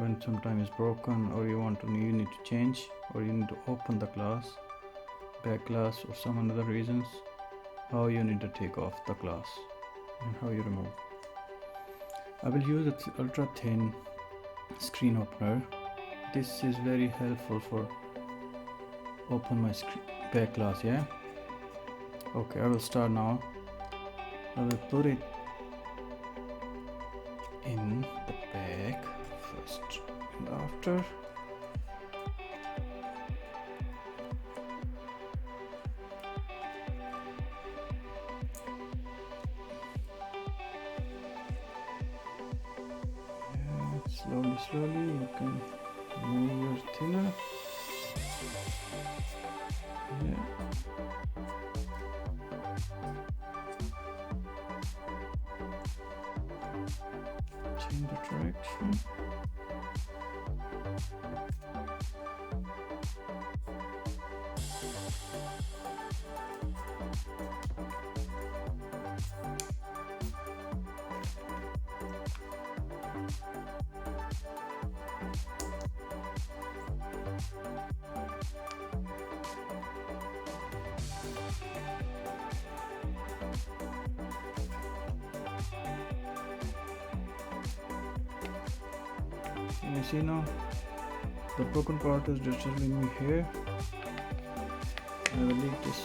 when sometime is broken, or you need to change, or you need to open the glass, back glass, or some other reasons, how you need to take off the glass and how you remove. I will use an ultra thin screen opener. This is very helpful for open my back glass. Yeah, okay, I will start now. I will put it in the back first and after. Slowly you can move your thinner. Yeah. Change the direction. Can you see now? The broken part is disturbing me here. I will leave this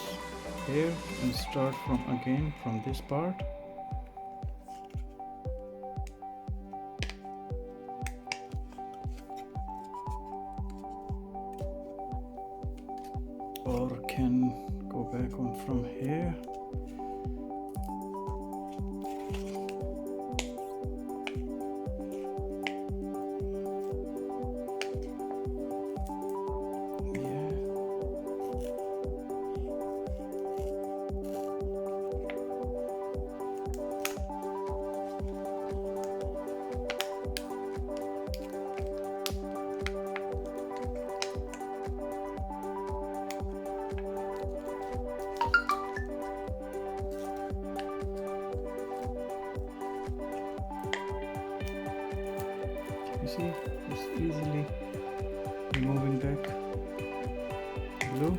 here and start from this part. Or can go back on from here. You see, it's easily removing back glue.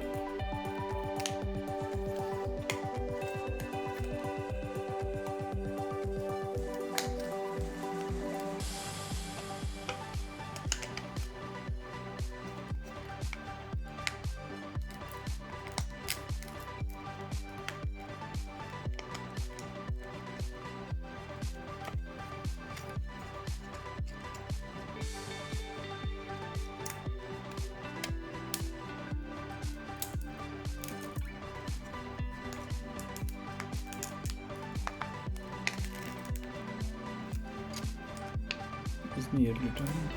Is nearly done.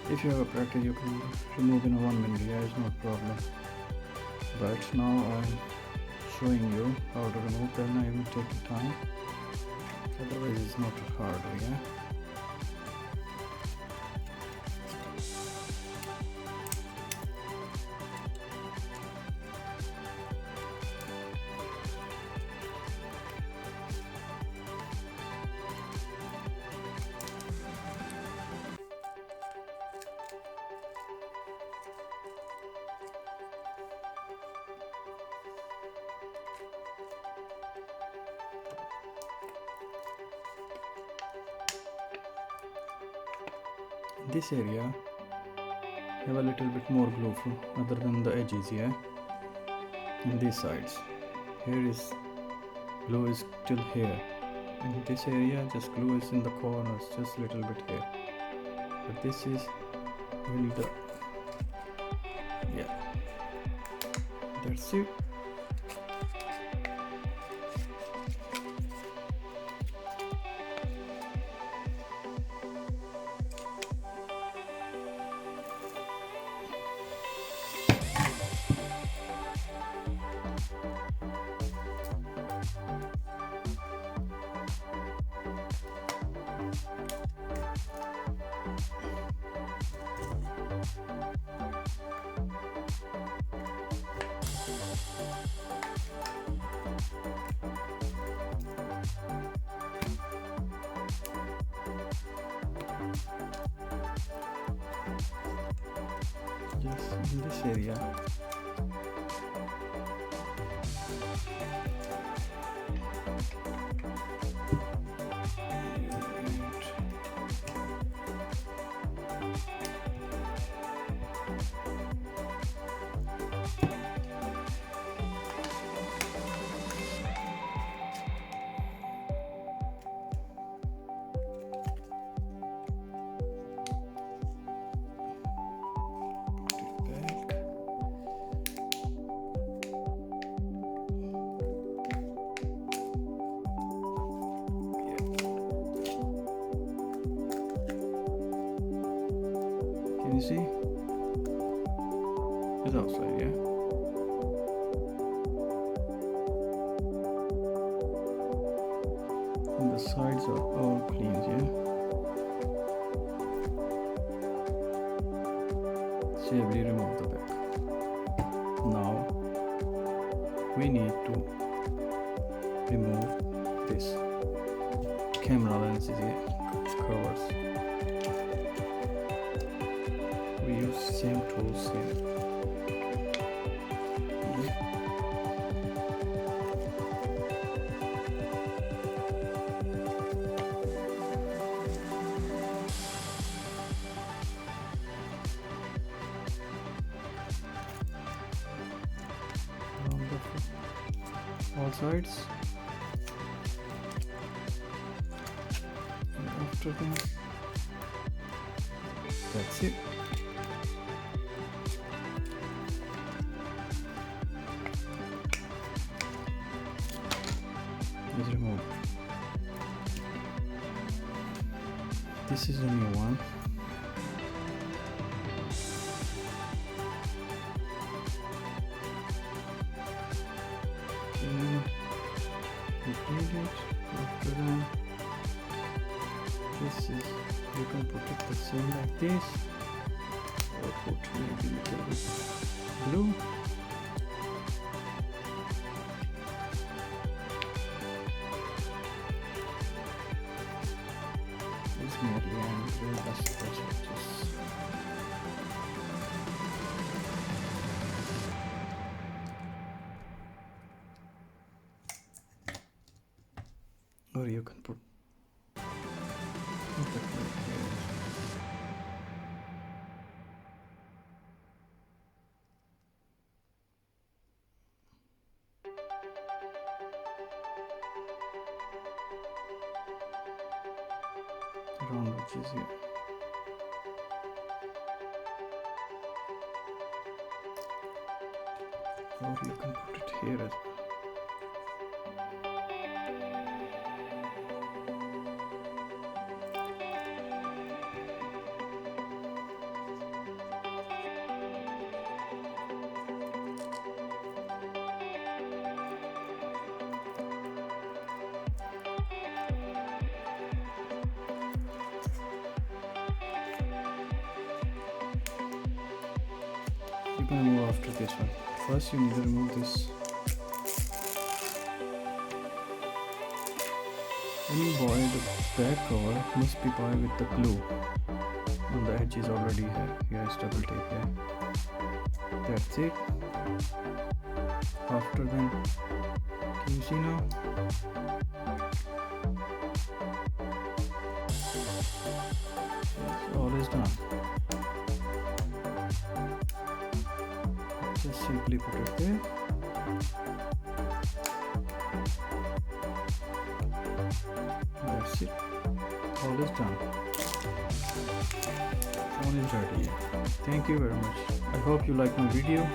If you have a practice, you can remove in 1 minute. Yeah, it's not a problem. But now I'm showing you how to remove. Then I will take the time. Otherwise, it's not hard. Yeah. This area have a little bit more glue other than the edges, yeah, and these sides. Here is glue is still here. In this area, just glue is in the corners, just little bit here. But this is really the, yeah, that's it. just in this area. Can you see? It's outside, yeah? And the sides are all clean, yeah? See, we remove the back. Now, we need to remove this camera lenses here, covers. We use same tools here. All sides. And after that, that's it. Let's remove. This is a new one. Repeat it. After that, this is, you can put it the same like this, or put maybe a little bit blue. It's merely and that's just. Or you can put round edges here. Or you can put it here as well. You're gonna move after this one. First you need to remove this. When you buy the back cover, must be bought with the glue. On the edge is already here. Here is double tape here. That's it. After then, can you see now? Yes, all is done. Just simply put it there. That's it. All is done. Phone is ready. Thank you very much. I hope you like my video.